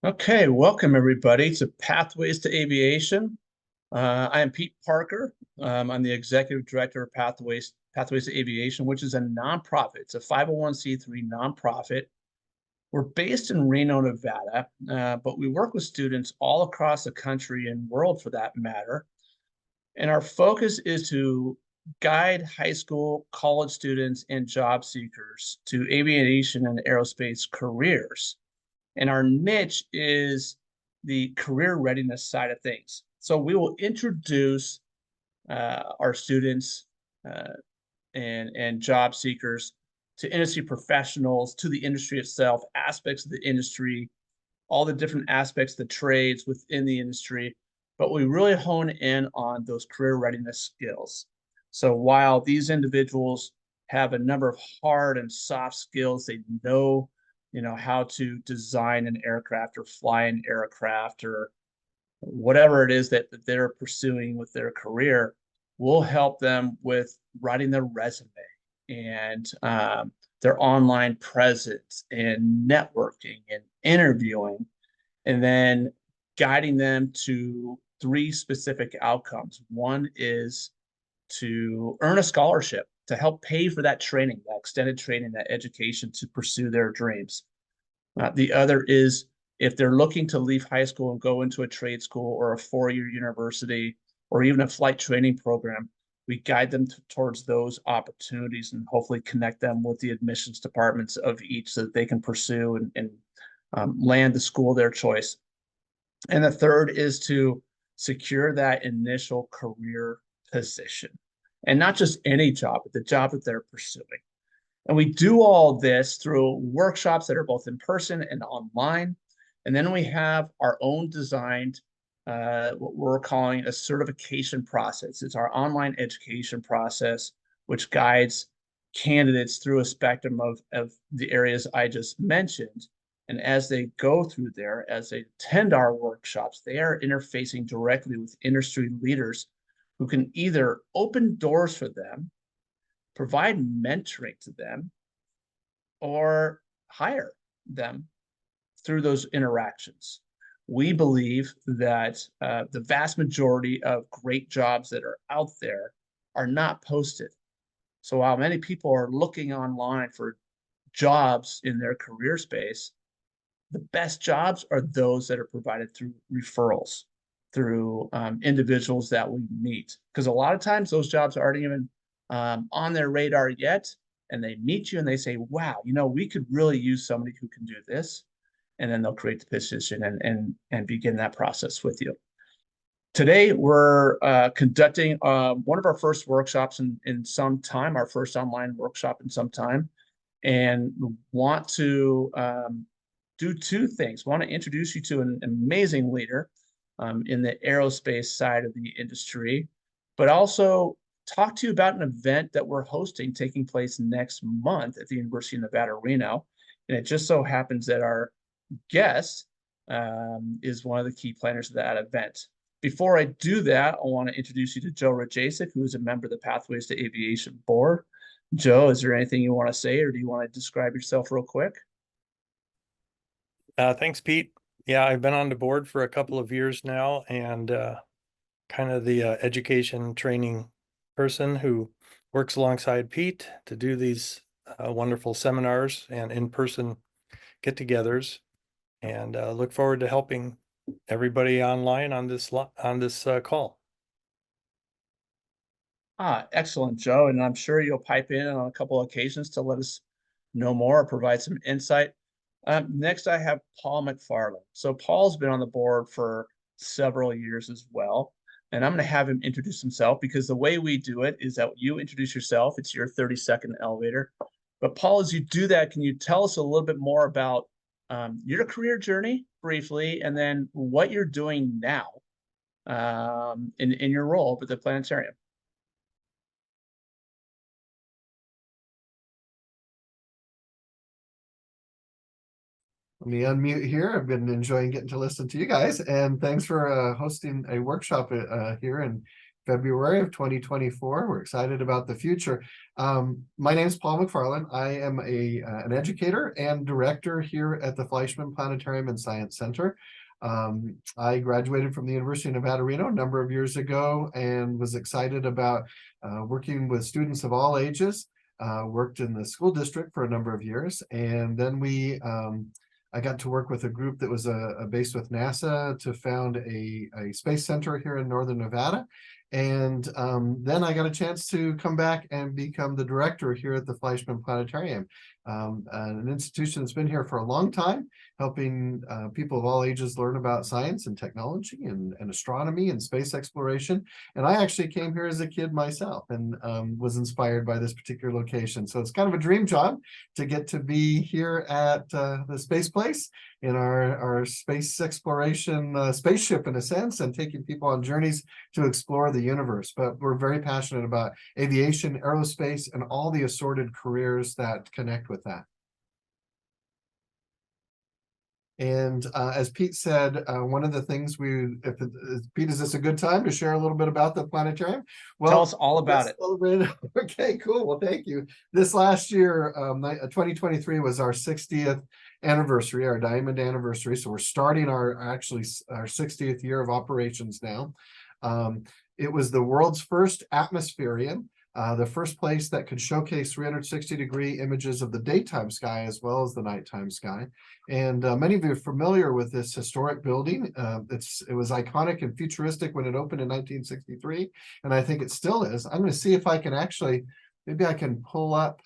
Okay, welcome everybody to Pathways to Aviation. I am Pete Parker. I'm the executive director of Pathways to Aviation, which is a nonprofit. It's a 501c3 nonprofit. We're based in Reno, Nevada, but we work with students all across the country and world for that matter. And our focus is to guide high school, college students, and job seekers to aviation and aerospace careers. And our niche is the career readiness side of things. So we will introduce our students uh, and job seekers to industry professionals, to the industry itself, aspects of the industry, all the different aspects, the trades within the industry. But we really hone in on those career readiness skills. So while these individuals have a number of hard and soft skills, they know how to design an aircraft or fly an aircraft or whatever it is that they're pursuing with their career. We'll help them with writing their resume and their online presence and networking and interviewing, and then guiding them to three specific outcomes. One is to earn a scholarship to help pay for that training, that extended training, that education to pursue their dreams. The other is if they're looking to leave high school and go into a trade school or a four-year university or even a flight training program, we guide them towards those opportunities and hopefully connect them with the admissions departments of each so that they can pursue and land the school of their choice. And the third is to secure that initial career position, and not just any job, but the job that they're pursuing. And we do all this through workshops that are both in person and online. And then we have our own designed, what we're calling a certification process. It's our online education process, which guides candidates through a spectrum of the areas I just mentioned. And as they go through there, as they attend our workshops, they are interfacing directly with industry leaders who can either open doors for them, provide mentoring to them, or hire them through those interactions. We believe that the vast majority of great jobs that are out there are not posted. So while many people are looking online for jobs in their career space, the best jobs are those that are provided through referrals, through individuals that we meet. Because a lot of times those jobs aren't even on their radar yet. And they meet you and they say, wow, we could really use somebody who can do this. And then they'll create the position and begin that process with you. Today, we're conducting one of our first workshops in some time, our first online workshop in some time, and want to do two things. Want to introduce you to an amazing leader in the aerospace side of the industry, but also talk to you about an event that we're hosting taking place next month at the University of Nevada, Reno. And it just so happens that our guest is one of the key planners of that event. Before I do that, I want to introduce you to Joe Rajasic, who is a member of the Pathways to Aviation Board. Joe, is there anything you want to say, or do you want to describe yourself real quick? Thanks, Pete. Yeah, I've been on the board for a couple of years now and kind of the education training person who works alongside Pete to do these wonderful seminars and in-person get-togethers, and look forward to helping everybody online on this call. Excellent, Joe. And I'm sure you'll pipe in on a couple of occasions to let us know more or provide some insight. Next, I have Paul McFarlane. So Paul's been on the board for several years as well. And I'm going to have him introduce himself because the way we do it is that you introduce yourself. It's your 30-second elevator. But Paul, as you do that, can you tell us a little bit more about your career journey briefly, and then what you're doing now in your role with the planetarium? Let me unmute here. I've been enjoying getting to listen to you guys, and thanks for hosting a workshop here and February of 2024. We're excited about the future. My name is Paul McFarlane. I am an educator and director here at the Fleischmann Planetarium and Science Center. I graduated from the University of Nevada, Reno a number of years ago and was excited about working with students of all ages. Worked in the school district for a number of years, and then I got to work with a group that was based with NASA to found a space center here in northern Nevada. And then I got a chance to come back and become the director here at the Fleischmann Planetarium, an institution that's been here for a long time, helping people of all ages learn about science and technology and astronomy and space exploration. And I actually came here as a kid myself and was inspired by this particular location. So it's kind of a dream job to get to be here at the space place in our space exploration spaceship, in a sense, and taking people on journeys to explore the universe. But we're very passionate about aviation, aerospace, and all the assorted careers that connect with that. And as Pete said, one of the things Pete, is this a good time to share a little bit about the planetarium? Well, tell us all about it. Okay, cool. Well, thank you. This last year, 2023 was our 60th anniversary, our diamond anniversary. So we're starting our 60th year of operations now. It was the world's first atmospherium. The first place that could showcase 360-degree images of the daytime sky as well as the nighttime sky. And many of you are familiar with this historic building. It was iconic and futuristic when it opened in 1963, and I think it still is. I'm going to see if I can actually, maybe I can pull up,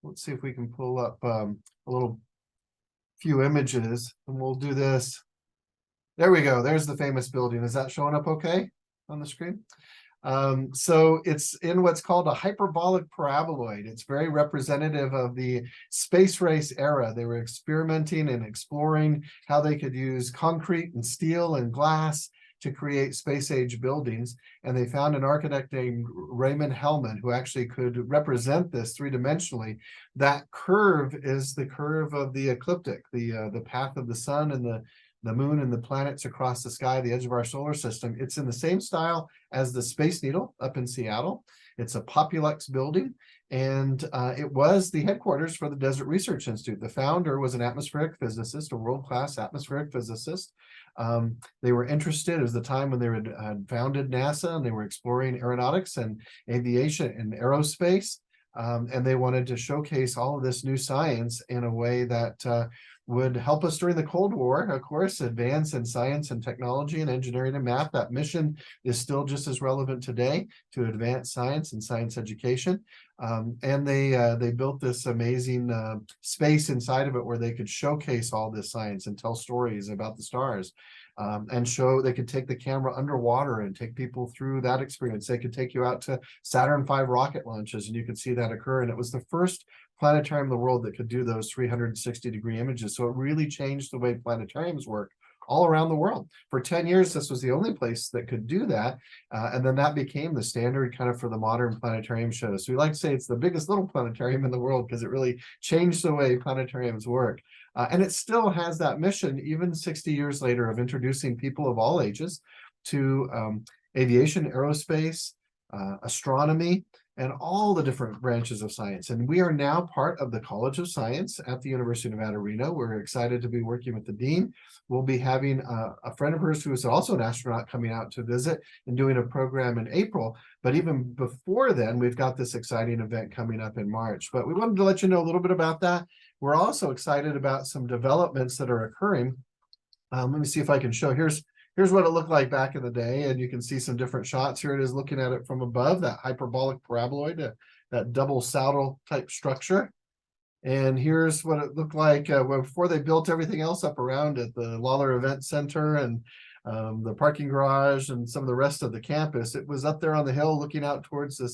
let's see if we can pull up a little few images, and we'll do this. There we go. There's the famous building. Is that showing up okay on the screen? So it's in what's called a hyperbolic paraboloid. It's very representative of the space race era. They were experimenting and exploring how they could use concrete and steel and glass to create space age buildings. And they found an architect named Raymond Hellman who actually could represent this three-dimensionally. That curve is the curve of the ecliptic, the path of the sun and the moon and the planets across the sky, the edge of our solar system. It's in the same style as the Space Needle up in Seattle. It's a Populux building, and it was the headquarters for the Desert Research Institute. The founder was an atmospheric physicist, a world-class atmospheric physicist. They were interested, it was the time when they had founded NASA, and they were exploring aeronautics and aviation and aerospace. And they wanted to showcase all of this new science in a way that would help us during the Cold War, of course, advance in science and technology and engineering and math. That mission is still just as relevant today, to advance science and science education. And they built this amazing space inside of it where they could showcase all this science and tell stories about the stars. And they could take the camera underwater and take people through that experience. They could take you out to Saturn V rocket launches and you could see that occur. And it was the first planetarium in the world that could do those 360-degree images. So it really changed the way planetariums work all around the world. For 10 years, this was the only place that could do that. And then that became the standard kind of for the modern planetarium shows. So we like to say it's the biggest little planetarium in the world because it really changed the way planetariums work. And it still has that mission, even 60 years later, of introducing people of all ages to aviation, aerospace, astronomy, and all the different branches of science. And we are now part of the College of Science at the University of Nevada, Reno. We're excited to be working with the dean. We'll be having a friend of hers who is also an astronaut coming out to visit and doing a program in April. But even before then, we've got this exciting event coming up in March. But we wanted to let you know a little bit about that. We're also excited about some developments that are occurring. Let me see if I can show. Here's what it looked like back in the day, and you can see some different shots. Here it is looking at it from above, that hyperbolic paraboloid, that double saddle type structure. And here's what it looked like before they built everything else up around it, the Lawler Event Center and the parking garage and some of the rest of the campus. It was up there on the hill looking out towards the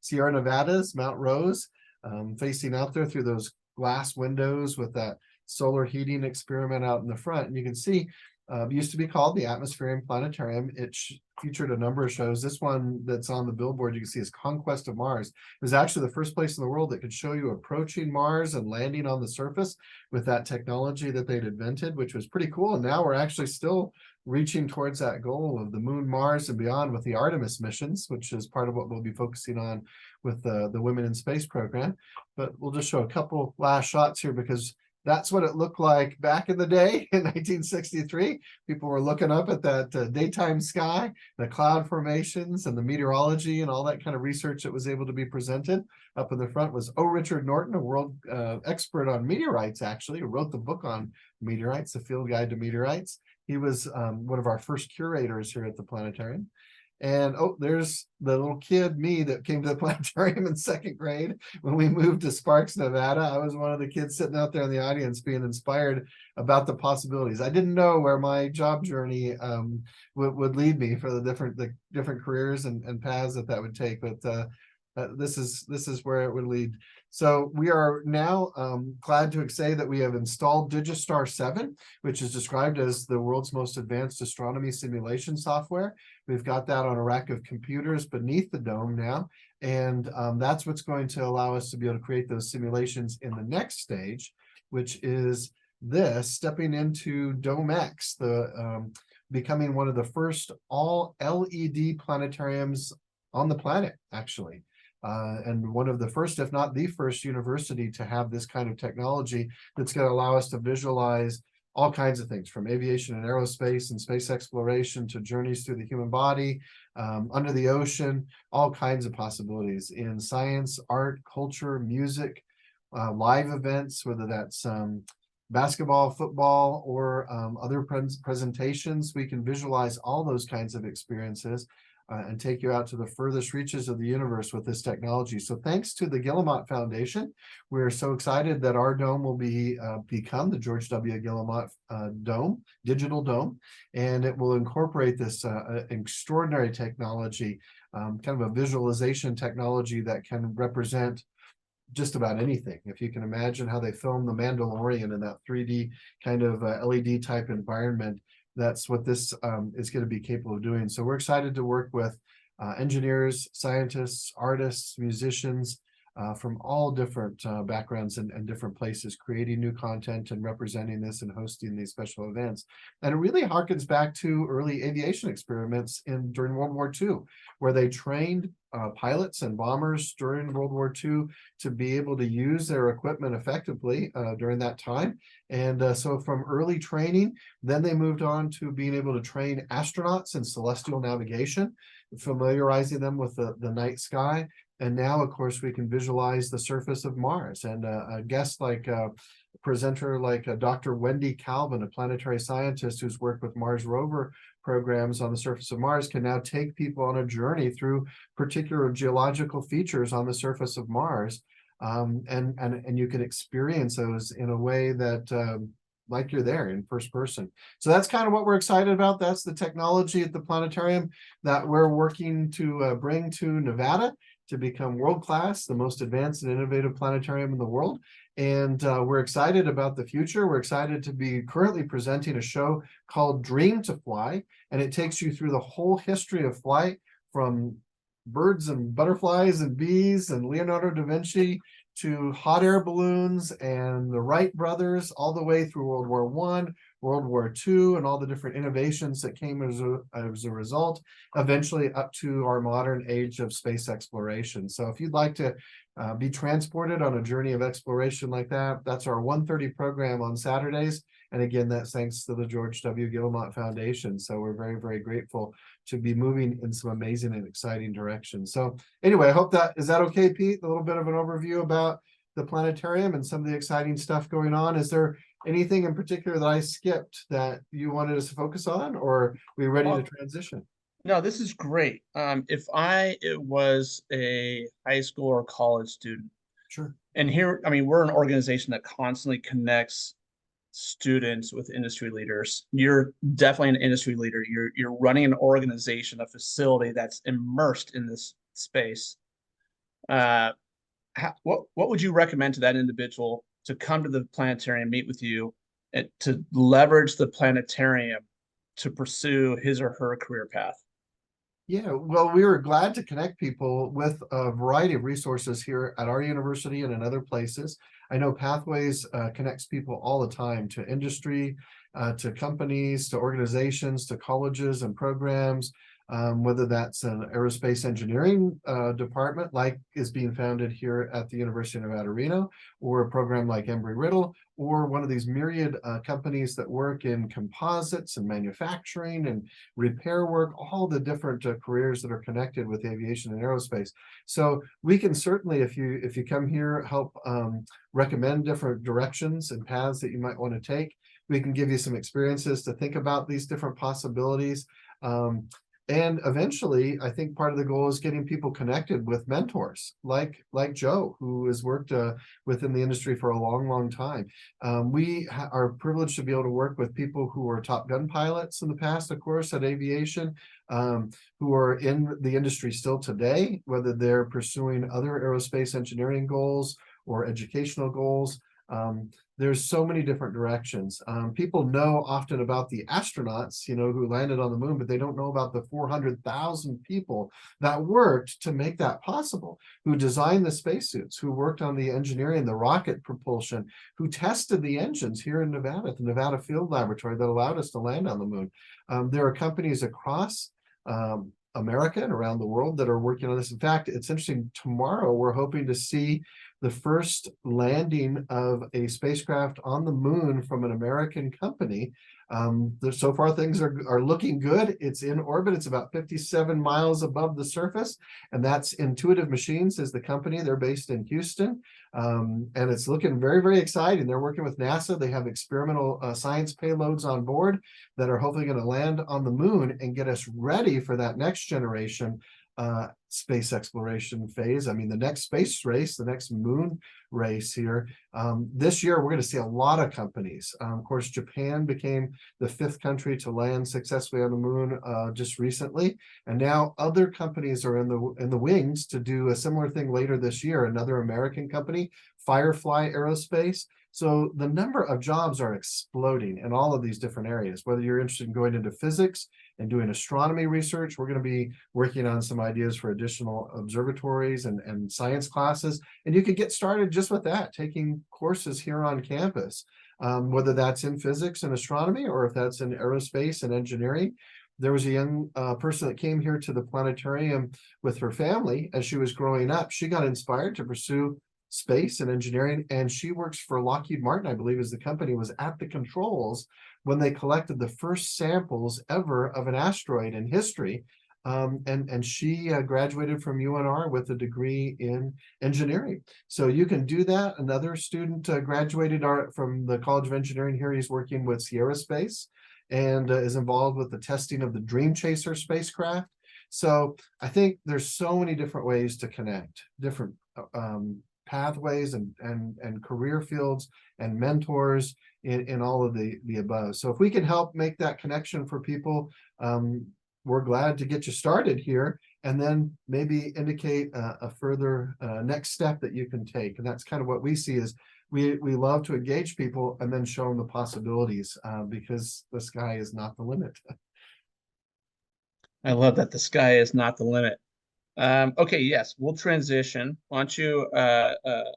Sierra Nevadas, Mount Rose, facing out there through those glass windows with that solar heating experiment out in the front. And you can see used to be called the Atmospheric Planetarium. It featured a number of shows. This one that's on the billboard you can see is Conquest of Mars. It was actually the first place in the world that could show you approaching Mars and landing on the surface with that technology that they'd invented, which was pretty cool. And now we're actually still reaching towards that goal of the moon, Mars, and beyond with the Artemis missions, which is part of what we'll be focusing on with the Women in Space program. But we'll just show a couple last shots here because that's what it looked like back in the day in 1963. People were looking up at that daytime sky, the cloud formations and the meteorology and all that kind of research that was able to be presented. Up in the front was O. Richard Norton, a world expert on meteorites, actually, who wrote the book on meteorites, The Field Guide to Meteorites. He was one of our first curators here at the planetarium. And oh, there's the little kid, me, that came to the planetarium in second grade when we moved to Sparks, Nevada. I was one of the kids sitting out there in the audience being inspired about the possibilities. I didn't know where my job journey would lead me for the different careers and paths that would take, but this is where it would lead. So we are now glad to say that we have installed Digistar 7, which is described as the world's most advanced astronomy simulation software. We've got that on a rack of computers beneath the dome now, and that's what's going to allow us to be able to create those simulations in the next stage, which is this, stepping into Dome X, the becoming one of the first all LED planetariums on the planet, actually. And one of the first, if not the first university to have this kind of technology that's going to allow us to visualize all kinds of things, from aviation and aerospace and space exploration to journeys through the human body, under the ocean, all kinds of possibilities in science, art, culture, music, live events, whether that's basketball, football, or other presentations. We can visualize all those kinds of experiences and take you out to the furthest reaches of the universe with this technology. So thanks to the Guillemot Foundation, we're so excited that our dome will become the George W. Guillemot Dome, digital dome, and it will incorporate this extraordinary technology, kind of a visualization technology that can represent just about anything. If you can imagine how they filmed The Mandalorian in that 3D kind of LED type environment, that's what this is going to be capable of doing. So we're excited to work with engineers, scientists, artists, musicians from all different backgrounds and different places, creating new content and representing this and hosting these special events. And it really harkens back to early aviation experiments during World War II, where they trained pilots and bombers during World War II to be able to use their equipment effectively during that time. And so from early training, then they moved on to being able to train astronauts in celestial navigation, familiarizing them with the night sky. And now, of course, we can visualize the surface of Mars. And a guest like a presenter like Dr. Wendy Calvin, a planetary scientist who's worked with Mars rover programs on the surface of Mars, can now take people on a journey through particular geological features on the surface of Mars. And you can experience those in a way that like you're there in first person. So that's kind of what we're excited about. That's the technology at the planetarium that we're working to bring to Nevada to become world-class, the most advanced and innovative planetarium in the world. And we're excited about the future. We're excited to be currently presenting a show called Dream to Fly, and it takes you through the whole history of flight, from birds and butterflies and bees and Leonardo da Vinci to hot air balloons and the Wright brothers, all the way through World War I, World War II, and all the different innovations that came as a result, eventually up to our modern age of space exploration. So if you'd like to be transported on a journey of exploration like that, that's our 1:30 program on Saturdays. And again, that's thanks to the George W. Guillemot Foundation. So we're very, very grateful to be moving in some amazing and exciting directions. So anyway, I hope is that okay, Pete? A little bit of an overview about the planetarium and some of the exciting stuff going on. Is there anything in particular that I skipped that you wanted us to focus on, or are we ready to transition? No, this is great. If I was a high school or college student, Sure. and here, I mean, we're an organization that constantly connects students with industry leaders. You're definitely an industry leader. You're running an organization, a facility that's immersed in this space. What would you recommend to that individual to come to the planetarium, meet with you, and to leverage the planetarium to pursue his or her career path? Yeah, well, we were glad to connect people with a variety of resources here at our university and in other places. I know Pathways connects people all the time to industry, to companies, to organizations, to colleges and programs, whether that's an aerospace engineering department like is being founded here at the University of Nevada, Reno, or a program like Embry-Riddle, or one of these myriad companies that work in composites and manufacturing and repair work, all the different careers that are connected with aviation and aerospace. So we can certainly, if you come here, help recommend different directions and paths that you might want to take. We can give you some experiences to think about these different possibilities. And eventually, I think part of the goal is getting people connected with mentors like Joe, who has worked within the industry for a long time. We are privileged to be able to work with people who are Top Gun pilots in the past, of course, at aviation, who are in the industry still today, whether they're pursuing other aerospace engineering goals or educational goals. There's so many different directions. People know often about the astronauts, who landed on the moon, but they don't know about the 400,000 people that worked to make that possible, who designed the spacesuits, who worked on the engineering, the rocket propulsion, who tested the engines here in Nevada, at the Nevada Field Laboratory that allowed us to land on the moon. There are companies across America and around the world that are working on this. In fact, it's interesting, tomorrow we're hoping to see the first landing of a spacecraft on the moon from an American company. So far things are looking good. It's in orbit. It's about 57 miles above the surface, and that's Intuitive Machines is the company. They're based in Houston, and it's looking very exciting. They're working with NASA. They have experimental science payloads on board that are hopefully going to land on the moon and get us ready for that next generation space exploration phase. I mean, the next space race, the next moon race here. This year, we're going to see a lot of companies. Of course, Japan became the 5th country to land successfully on the moon just recently, and now other companies are in the wings to do a similar thing later this year. Another American company, Firefly Aerospace. So the number of jobs are exploding in all of these different areas. Whether you're interested in going into physics and doing astronomy research, we're going to be working on some ideas for additional observatories and science classes. And you could get started just with that, taking courses here on campus, whether that's in physics and astronomy or if that's in aerospace and engineering. There was a young person that came here to the planetarium with her family as she was growing up. She got inspired to pursue space and engineering, and she works for Lockheed Martin, I believe, is the company, was at the controls when they collected the first samples ever of an asteroid in history. And she graduated from UNR with a degree in engineering. So you can do that. Another student graduated from the College of Engineering here. He's working with Sierra Space and is involved with the testing of the Dream Chaser spacecraft. So I think there's so many different ways to connect, different pathways and career fields and mentors in all of the above. So if we can help make that connection for people, we're glad to get you started here, and then maybe indicate a further next step that you can take. And that's kind of what we see is we love to engage people and then show them the possibilities, because the sky is not the limit. I love that the sky is not the limit. Okay, yes, we'll transition. Why don't you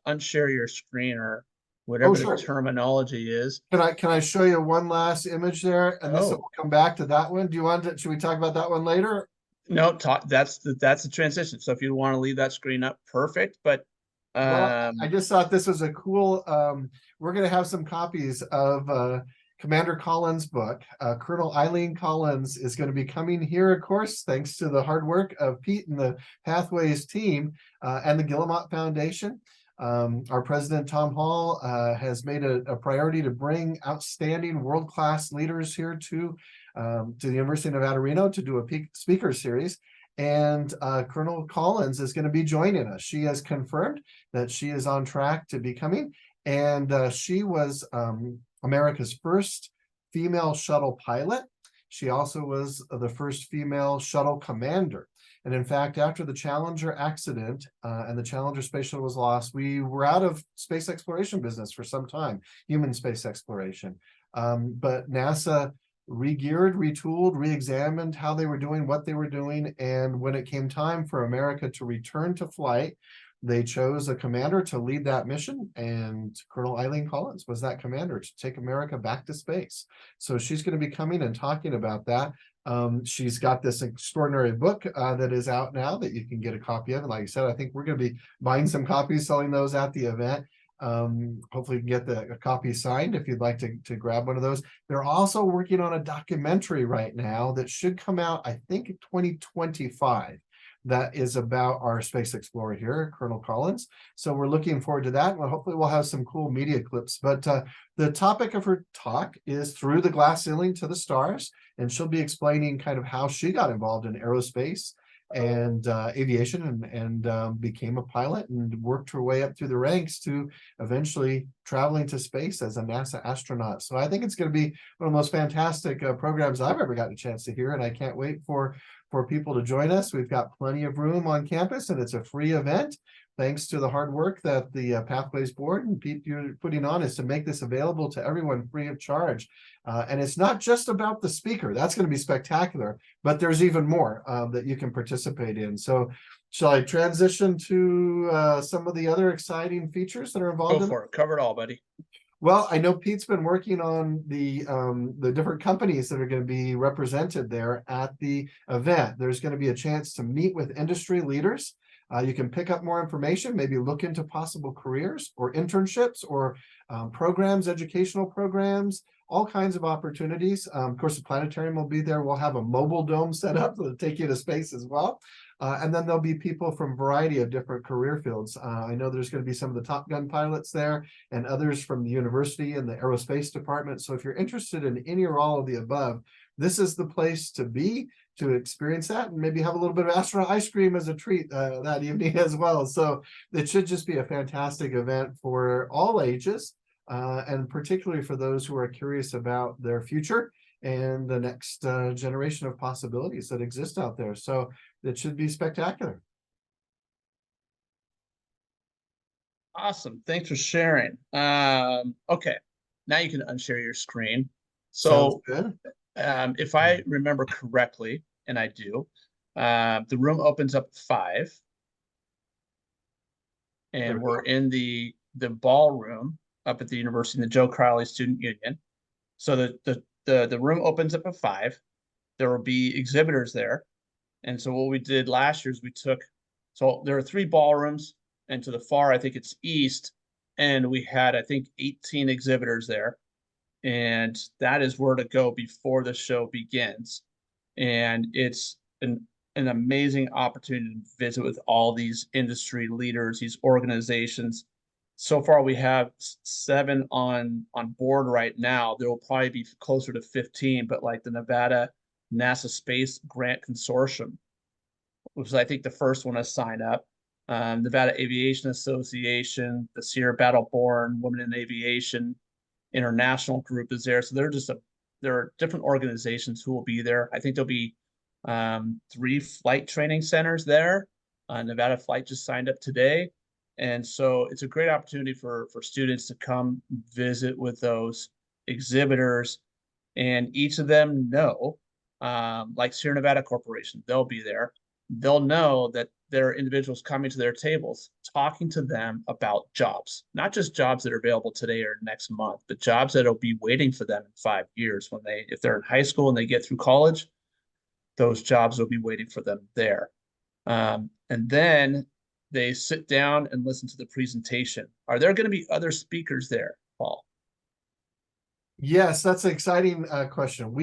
unshare your screen or whatever sure. the terminology is. Can I show you one last image there, and this will come back to that one? Do you want to? Should we talk about that one later? No, that's the transition. So if you want to leave that screen up, perfect. But well, I just thought this was a cool. We're going to have some copies of Commander Collins' book. Colonel Eileen Collins is going to be coming here, of course, thanks to the hard work of Pete and the Pathways team and the Guillemot Foundation. Our president, Tom Hall, has made a priority to bring outstanding world-class leaders here to the University of Nevada, Reno to do a speaker series. And Colonel Collins is going to be joining us. She has confirmed that she is on track to be coming. And she was America's first female shuttle pilot. She also was the first female shuttle commander. And in fact, after the Challenger accident and the Challenger space shuttle was lost, we were out of space exploration business for some time, human space exploration. But NASA re-geared, retooled, re-examined how they were doing, what they were doing. And when it came time for America to return to flight, they chose a commander to lead that mission, and Colonel Eileen Collins was that commander to take America back to space. So she's going to be coming and talking about that. She's got this extraordinary book that is out now that you can get a copy of. And like I said, I think we're going to be buying some copies, selling those at the event. Hopefully you can get a copy signed if you'd like to grab one of those. They're also working on a documentary right now that should come out, I think, in 2025. That is about our space explorer here, Colonel Collins. So we're looking forward to that. Well, hopefully we'll have some cool media clips. But the topic of her talk is Through the Glass Ceiling to the Stars. And she'll be explaining kind of how she got involved in aerospace and aviation and became a pilot and worked her way up through the ranks to eventually traveling to space as a NASA astronaut. So I think it's going to be one of the most fantastic programs I've ever gotten a chance to hear. And I can't wait for people to join us. We've got plenty of room on campus, and it's a free event. Thanks to the hard work that the Pathways Board and Pete you're putting on is to make this available to everyone free of charge. And it's not just about the speaker. That's going to be spectacular, but there's even more that you can participate in. So shall I transition to some of the other exciting features that are involved? Go for it. Cover it all, buddy. Well, I know Pete's been working on the different companies that are going to be represented there at the event. There's going to be a chance to meet with industry leaders. You can pick up more information, maybe look into possible careers or internships or programs, educational programs, all kinds of opportunities. Of course, the planetarium will be there. We'll have a mobile dome set up that'll take you to space as well. And then there'll be people from a variety of different career fields. I know there's going to be some of the Top Gun pilots there and others from the university and the aerospace department. So if you're interested in any or all of the above, this is the place to be to experience that and maybe have a little bit of astronaut ice cream as a treat that evening as well. So it should just be a fantastic event for all ages and particularly for those who are curious about their future and the next generation of possibilities that exist out there. So it should be spectacular. Awesome. Thanks for sharing. Okay, now you can unshare your screen. So if I remember correctly, and I do, the room opens up at 5. And we're in the ballroom up at the university in the Joe Crowley Student Union. So the room opens up at 5. There will be exhibitors there. And so what we did last year is so there are 3 ballrooms, and to the far, I think it's east, and we had, I think, 18 exhibitors there. And that is where to go before the show begins. And it's an amazing opportunity to visit with all these industry leaders, these organizations. So far, we have 7 on board right now. There will probably be closer to 15, but like the Nevada NASA Space Grant Consortium, which was, I think, the first one to sign up. Nevada Aviation Association, the Sierra Battle-Born Women in Aviation International Group is there. So there are different organizations who will be there. I think there'll be 3 flight training centers there. Nevada Flight just signed up today. And so it's a great opportunity for students to come visit with those exhibitors. And each of them know, like Sierra Nevada Corporation, they'll be there. They'll know that there are individuals coming to their tables, talking to them about jobs, not just jobs that are available today or next month, but jobs that will be waiting for them in 5 years if they're in high school and they get through college, those jobs will be waiting for them there. And then they sit down and listen to the presentation. Are there going to be other speakers there, Paul? Yes, that's an exciting question.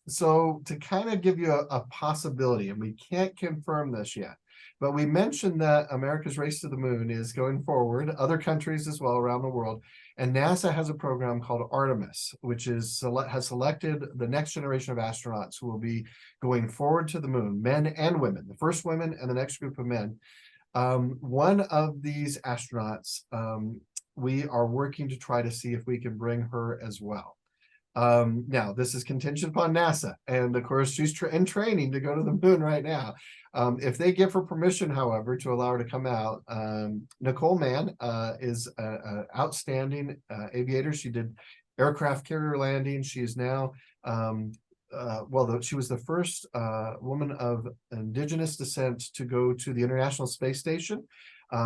So to kind of give you a possibility, and we can't confirm this yet, but we mentioned that America's Race to the Moon is going forward, other countries as well around the world, and NASA has a program called Artemis, which has selected the next generation of astronauts who will be going forward to the moon, men and women, the first women and the next group of men. One of these astronauts, we are working to try to see if we can bring her as well. Now, this is contingent upon NASA, and of course, she's in training to go to the moon right now. If they give her permission, however, to allow her to come out, Nicole Mann is an outstanding aviator. She did aircraft carrier landing. She is now, she was the first woman of indigenous descent to go to the International Space Station.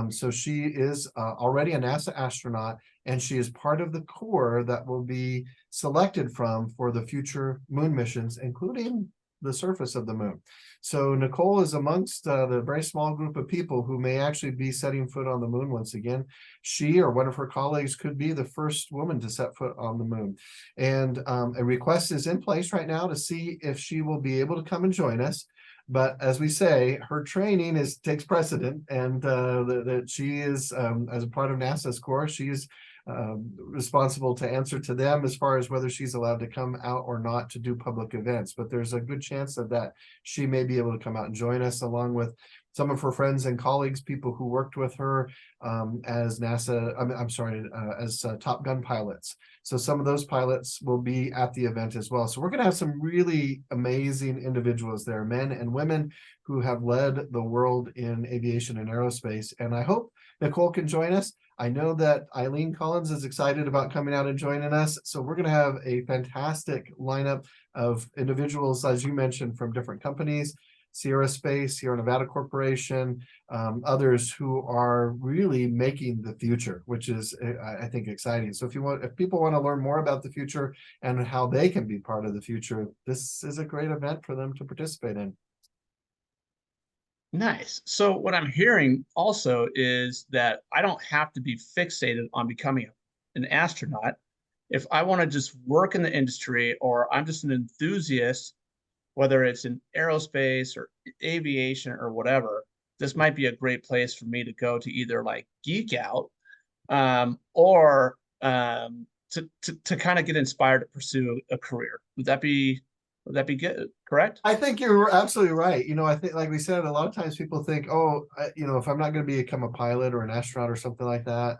So she is already a NASA astronaut, and she is part of the core that will be selected for the future moon missions, including the surface of the moon. So Nicole is amongst the very small group of people who may actually be setting foot on the moon once again. She or one of her colleagues could be the first woman to set foot on the moon. And a request is in place right now to see if she will be able to come and join us. But as we say, her training takes precedent, and that she is, as a part of NASA's core, she's responsible to answer to them as far as whether she's allowed to come out or not to do public events. But there's a good chance that she may be able to come out and join us, along with some of her friends and colleagues, people who worked with her as NASA, as Top Gun pilots. So some of those pilots will be at the event as well. So we're going to have some really amazing individuals there, men and women who have led the world in aviation and aerospace. And I hope Nicole can join us. I know that Eileen Collins is excited about coming out and joining us. So we're going to have a fantastic lineup of individuals, as you mentioned, from different companies, Sierra Space, Sierra Nevada Corporation, others who are really making the future, which is, I think, exciting. So if people want to learn more about the future and how they can be part of the future, this is a great event for them to participate in. Nice. So what I'm hearing also is that I don't have to be fixated on becoming an astronaut. If I want to just work in the industry, or I'm just an enthusiast, whether it's in aerospace or aviation or whatever, this might be a great place for me to go to either like geek out or to kind of get inspired to pursue a career. Would that be good? Correct? I think you're absolutely right. I think, like we said, a lot of times people think, oh, if I'm not going to become a pilot or an astronaut or something like that,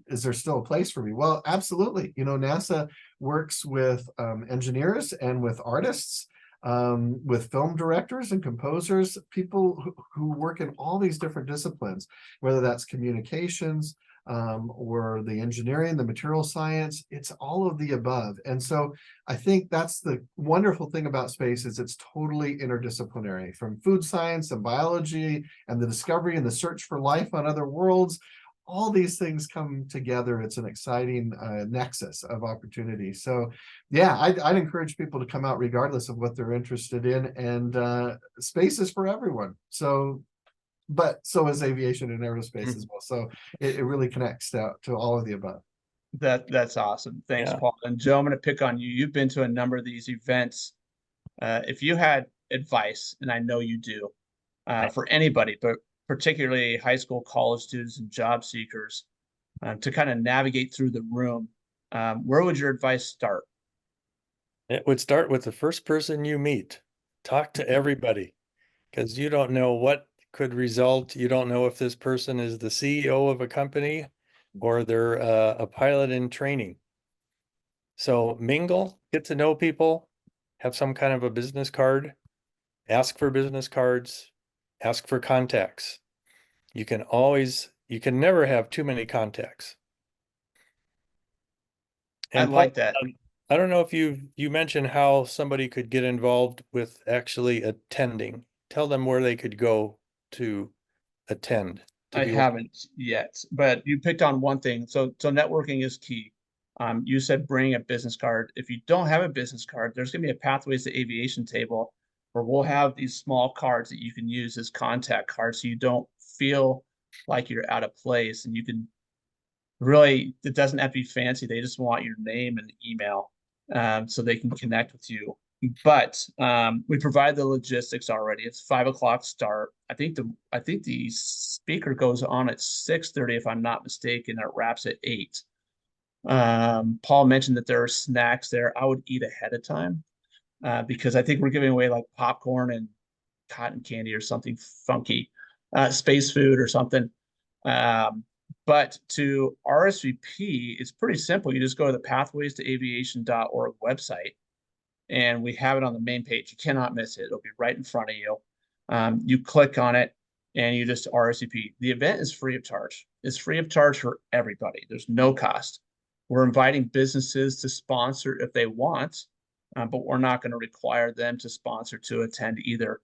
is there still a place for me? Well, absolutely. NASA works with engineers and with artists, with film directors and composers, people who work in all these different disciplines, whether that's communications, or the engineering, the material science, it's all of the above. And so I think that's the wonderful thing about space, is it's totally interdisciplinary, from food science and biology and the discovery and the search for life on other worlds. All these things come together. It's an exciting nexus of opportunity. So yeah, I'd encourage people to come out regardless of what they're interested in, and space is for everyone. But so is aviation and aerospace as well. So it really connects to all of the above. That's awesome. Thanks, Paul. And Joe, I'm going to pick on you. You've been to a number of these events. If you had advice, and I know you do, for anybody, but particularly high school, college students, and job seekers, to kind of navigate through the room, where would your advice start? It would start with the first person you meet. Talk to everybody, because you don't know what could result. You don't know if this person is the CEO of a company or they're a pilot in training. So mingle, get to know people, have some kind of a business card, ask for business cards, ask for contacts. You can never have too many contacts. And I like that. I don't know if you mentioned how somebody could get involved with actually attending. Tell them where they could go to attend. I haven't yet, but you picked on one thing. So networking is key. You said bring a business card. If you don't have a business card, there's going to be a Pathways to Aviation table where we'll have these small cards that you can use as contact cards, so you don't feel like you're out of place, and you can really, it doesn't have to be fancy. They just want your name and email, so they can connect with you. But we provide the logistics already. It's 5 o'clock start. I think the speaker goes on at 6:30, if I'm not mistaken. It wraps at 8. Paul mentioned that there are snacks there. I would eat ahead of time, because I think we're giving away like popcorn and cotton candy or something funky, space food or something. But to RSVP, it's pretty simple. You just go to the pathwaystoaviation.org website, and we have it on the main page. You cannot miss it. It'll be right in front of you. You click on it and you just RSVP. The event is free of charge. It's free of charge for everybody. There's no cost. We're inviting businesses to sponsor if they want, but we're not going to require them to sponsor to attend either.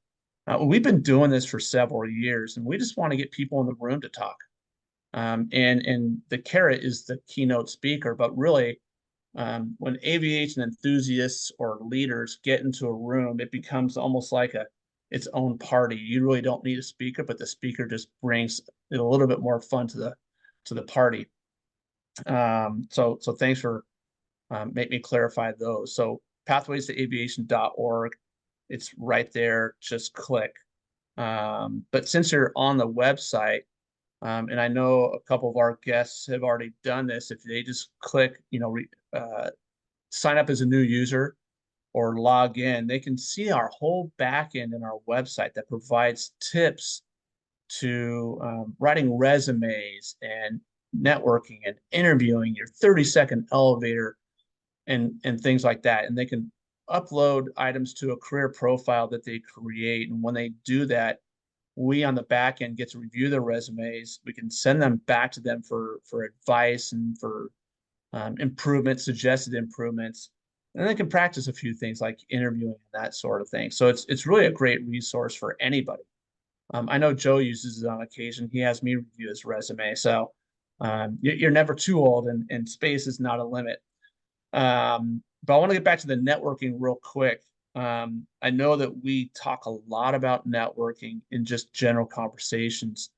We've been doing this for several years, and we just want to get people in the room to talk. And the carrot is the keynote speaker, but really, when aviation enthusiasts or leaders get into a room, it becomes almost like its own party. You really don't need a speaker, but the speaker just brings it a little bit more fun to the party. So thanks for make me clarify those. So pathwaystoaviation.org, it's right there. Just click. But since you're on the website, and I know a couple of our guests have already done this, if they just click, sign up as a new user or log in, they can see our whole back end in our website that provides tips to writing resumes and networking and interviewing, your 30-second elevator and things like that. And they can upload items to a career profile that they create. And when they do that, we on the back end get to review their resumes. We can send them back to them for advice and for improvements, suggested improvements. And they can practice a few things like interviewing and that sort of thing. So it's really a great resource for anybody. I know Joe uses it on occasion. He has me review his resume. So you're never too old, and space is not a limit. But I want to get back to the networking real quick. I know that we talk a lot about networking in just general conversations.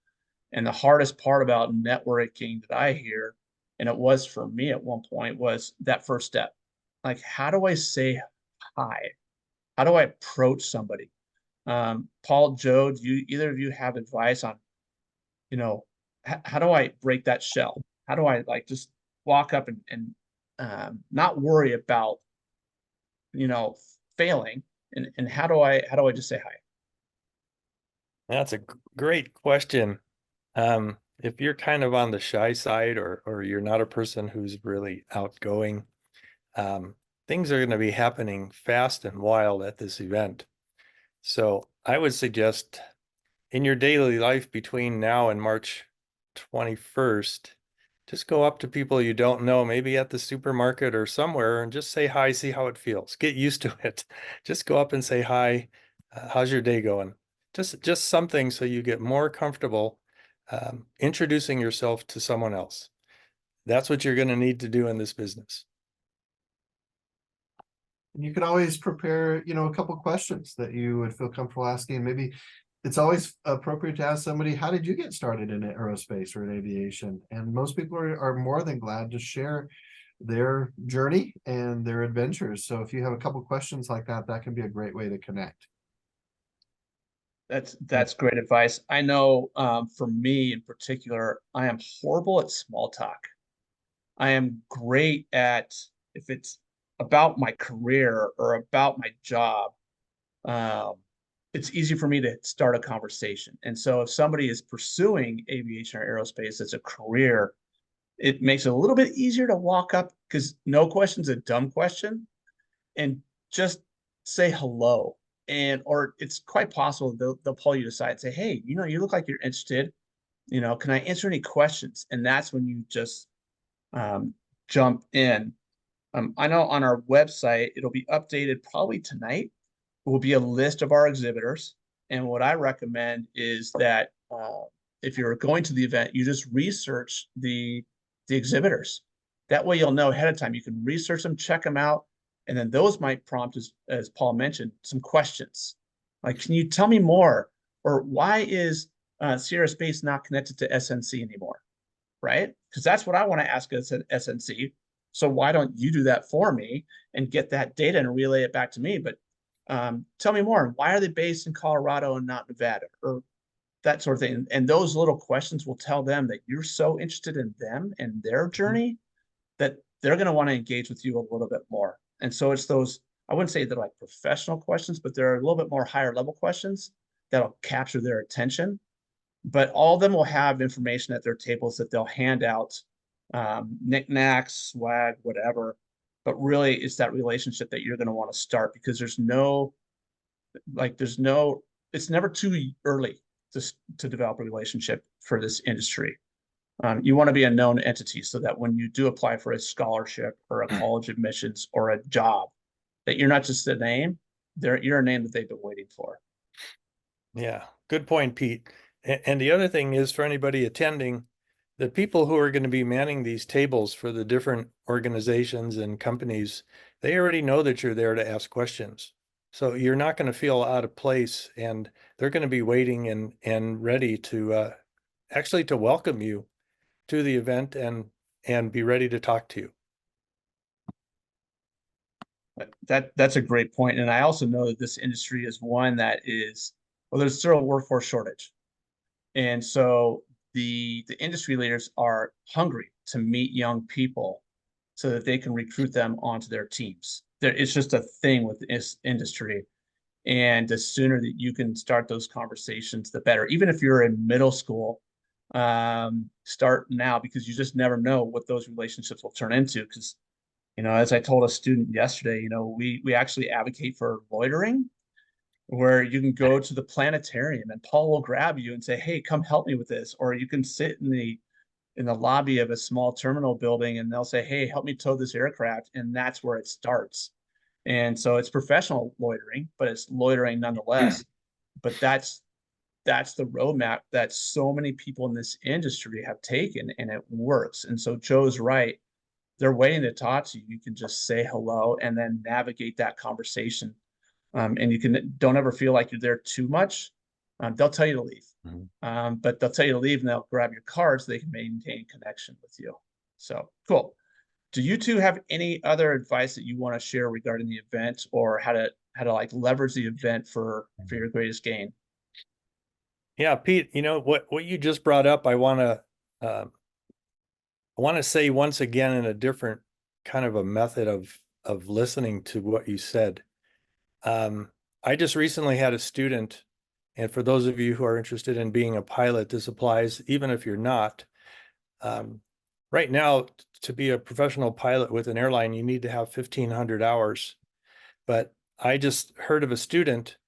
And the hardest part about networking that I hear, and it was for me at one point, was that first step. Like, how do I say hi? How do I approach somebody? Paul, Joe, do either of you have advice on, how do I break that shell? How do I just walk up and not worry about, failing? And how do I just say hi? That's a great question. If you're kind of on the shy side, or you're not a person who's really outgoing, things are going to be happening fast and wild at this event. So I would suggest in your daily life between now and March 21st, just go up to people you don't know, maybe at the supermarket or somewhere, and just say hi, see how it feels. Get used to it. Just go up and say hi. How's your day going? Just something so you get more comfortable introducing yourself to someone else. That's what you're going to need to do in this business. You could always prepare, a couple questions that you would feel comfortable asking. Maybe it's always appropriate to ask somebody, how did you get started in aerospace or in aviation? And most people are more than glad to share their journey and their adventures. So if you have a couple questions like that, that can be a great way to connect. That's great advice. I know for me in particular, I am horrible at small talk. I am great at, if it's about my career or about my job, it's easy for me to start a conversation. And so if somebody is pursuing aviation or aerospace as a career, it makes it a little bit easier to walk up, because no question's a dumb question, and just say hello. Or it's quite possible they'll pull you aside and say, hey, you look like you're interested. Can I answer any questions? And that's when you just jump in. I know on our website, it'll be updated probably tonight. It will be a list of our exhibitors. And what I recommend is that if you're going to the event, you just research the exhibitors. That way you'll know ahead of time. You can research them, check them out, and then those might prompt, as Paul mentioned, some questions. Like, can you tell me more? Or why is Sierra Space not connected to SNC anymore? Right? Because that's what I want to ask us at SNC. So why don't you do that for me and get that data and relay it back to me? But tell me more. Why are they based in Colorado and not Nevada? Or that sort of thing. And those little questions will tell them that you're so interested in them and their journey that they're going to want to engage with you a little bit more. And so it's those, I wouldn't say they're like professional questions, but they're a little bit more higher level questions that'll capture their attention. But all of them will have information at their tables that they'll hand out, knickknacks, swag, whatever. But really, it's that relationship that you're going to want to start, because it's never too early to develop a relationship for this industry. You want to be a known entity so that when you do apply for a scholarship or a college admissions or a job, that you're not just a name, you're a name that they've been waiting for. Yeah, good point, Pete. And the other thing is, for anybody attending, the people who are going to be manning these tables for the different organizations and companies, they already know that you're there to ask questions. So you're not going to feel out of place, and they're going to be waiting and ready to actually to welcome you to the event and be ready to talk to you. That's a great point. And I also know that this industry is one that is, well, there's still a workforce shortage. And so the industry leaders are hungry to meet young people so that they can recruit them onto their teams. It's just a thing with this industry. And the sooner that you can start those conversations, the better. Even if you're in middle school, start now, because you just never know what those relationships will turn into. Because, as I told a student yesterday, we actually advocate for loitering, where you can go to the planetarium and Paul will grab you and say, "Hey, come help me with this." Or you can sit in the lobby of a small terminal building and they'll say, "Hey, help me tow this aircraft." And that's where it starts. And so it's professional loitering, but it's loitering nonetheless. But that's the roadmap that so many people in this industry have taken, and it works. And so Joe's right. They're waiting to talk to you. You can just say hello and then navigate that conversation. And don't ever feel like you're there too much. They'll tell you to leave, but they'll tell you to leave and they'll grab your card so they can maintain connection with you. So cool. Do you two have any other advice that you want to share regarding the event, or how to like leverage the event for your greatest gain? Yeah, Pete, what you just brought up, I want to say once again in a different kind of a method of listening to what you said. I just recently had a student, and for those of you who are interested in being a pilot, this applies even if you're not. Right now, to be a professional pilot with an airline, you need to have 1,500 hours. But I just heard of a student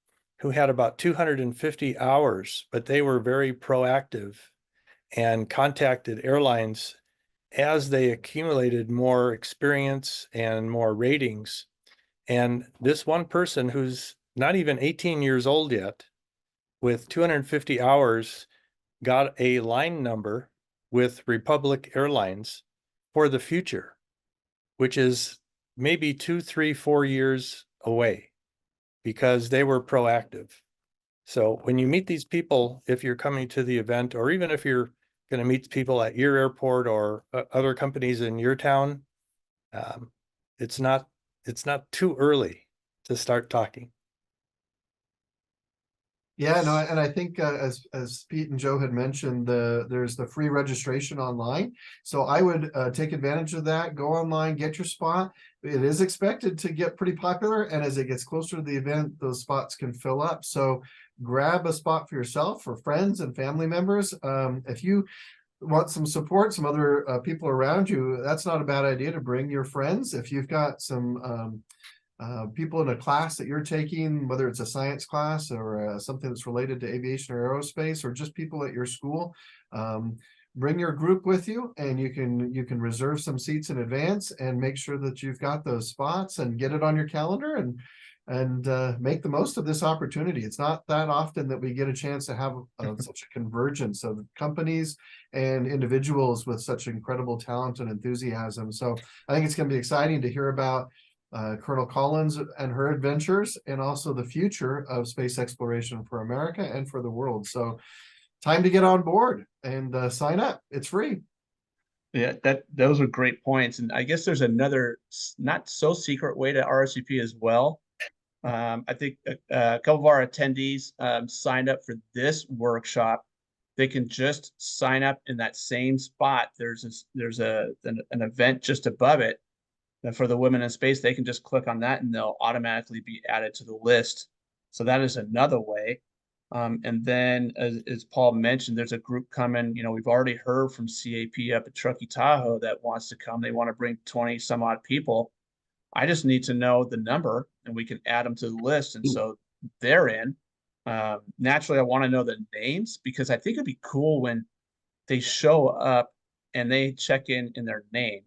who had about 250 hours, but they were very proactive and contacted airlines as they accumulated more experience and more ratings. And this one person, who's not even 18 years old yet, with 250 hours, got a line number with Republic Airlines for the future, which is maybe 2, 3, 4 years away, because they were proactive. So when you meet these people, if you're coming to the event, or even if you're going to meet people at your airport or other companies in your town, it's not too early to start talking. Yeah, no, and I think as Pete and Joe had mentioned, there's the free registration online. So I would take advantage of that. Go online, get your spot. It is expected to get pretty popular, and as it gets closer to the event, those spots can fill up. So grab a spot for yourself, for friends and family members. If you want some support, some other people around you, that's not a bad idea to bring your friends. If you've got some people in a class that you're taking, whether it's a science class or something that's related to aviation or aerospace, or just people at your school, bring your group with you, and you can reserve some seats in advance and make sure that you've got those spots and get it on your calendar and make the most of this opportunity. It's not that often that we get a chance to have such a convergence of companies and individuals with such incredible talent and enthusiasm. So I think it's going to be exciting to hear about Colonel Collins and her adventures, and also the future of space exploration for America and for the world. So time to get on board and sign up. It's free. Yeah, those are great points. And I guess there's another not so secret way to RSVP as well. I think a couple of our attendees signed up for this workshop. They can just sign up in that same spot. There's an event just above it. And for the women in space, they can just click on that and they'll automatically be added to the list. So that is another way. And then, as Paul mentioned, there's a group coming. We've already heard from CAP up at Truckee Tahoe that wants to come. They want to bring 20 some odd people. I just need to know the number and we can add them to the list. And so they're in. Naturally, I want to know the names, because I think it'd be cool when they show up and they check in their name,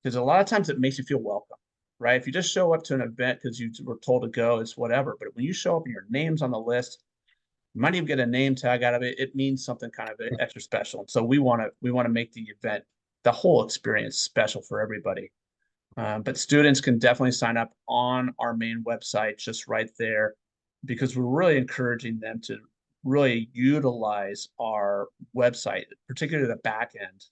because a lot of times it makes you feel welcome, right? If you just show up to an event because you were told to go, it's whatever. But when you show up and your name's on the list, you might even get a name tag out of it. It means something kind of extra special. And so we want to make the event, the whole experience, special for everybody. But students can definitely sign up on our main website, just right there, because we're really encouraging them to really utilize our website, particularly the back end,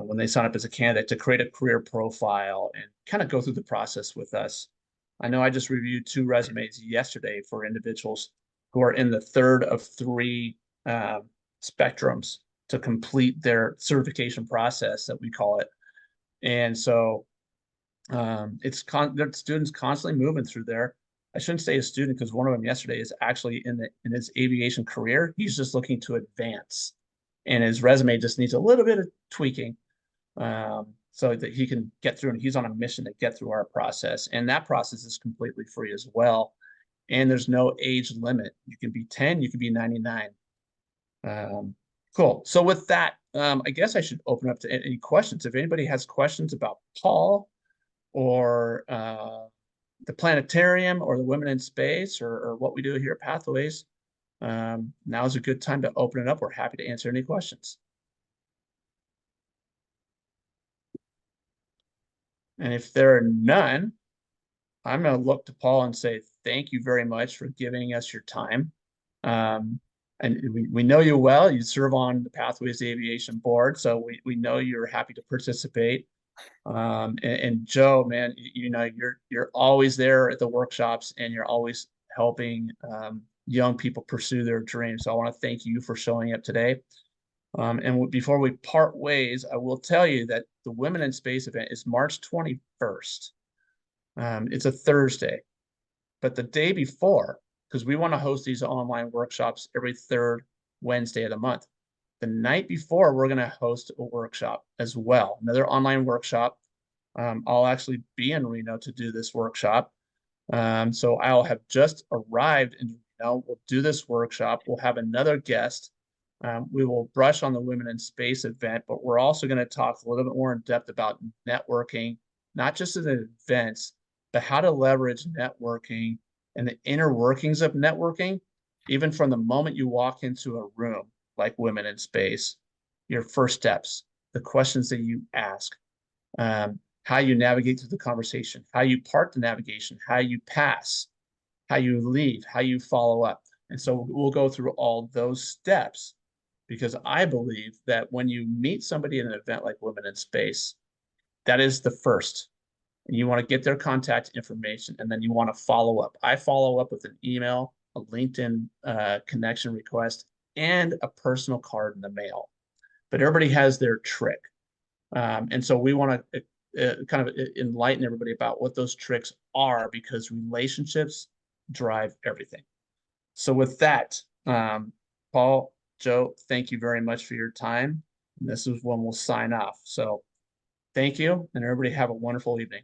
when they sign up as a candidate, to create a career profile and kind of go through the process with us. I know I just reviewed 2 resumes yesterday for individuals who are in the third of 3 spectrums to complete their certification process, that we call it. And so students constantly moving through there. I shouldn't say a student, because one of them yesterday is actually in his aviation career. He's just looking to advance, and his resume just needs a little bit of tweaking, so that he can get through. And he's on a mission to get through our process, and that process is completely free as well. And there's no age limit. You can be 10, you can be 99. Cool. So with that, I guess I should open up to any questions. If anybody has questions about Paul, or the planetarium, or the Women in Space, or what we do here at Pathways, now is a good time to open it up. We're happy to answer any questions. And if there are none, I'm going to look to Paul and say thank you very much for giving us your time. And we know you well. You serve on the Pathways Aviation Board, so we know you're happy to participate. And Joe, man, you know, you're always there at the workshops, and you're always helping young people pursue their dreams. So I want to thank you for showing up today. And before we part ways, I will tell you that the Women in Space event is March 21st. It's a Thursday, but the day before, because we want to host these online workshops every 3rd Wednesday of the month. The night before, we're going to host a workshop as well, another online workshop. I'll actually be in Reno to do this workshop. So I'll have just arrived in Reno. We'll do this workshop. We'll have another guest. We will brush on the Women in Space event, but we're also going to talk a little bit more in depth about networking, not just at events, but how to leverage networking and the inner workings of networking, even from the moment you walk into a room like Women in Space, your first steps, the questions that you ask, how you navigate through the conversation, how you part the navigation, how you pass, how you leave, how you follow up. And so we'll go through all those steps, because I believe that when you meet somebody in an event like Women in Space, that is the first. And you want to get their contact information, and then you want to follow up. I follow up with an email, a LinkedIn connection request, and a personal card in the mail. But everybody has their trick. And so we want to kind of enlighten everybody about what those tricks are, because relationships drive everything. So with that, Paul, Joe, thank you very much for your time. And this is when we'll sign off. So thank you, and everybody have a wonderful evening.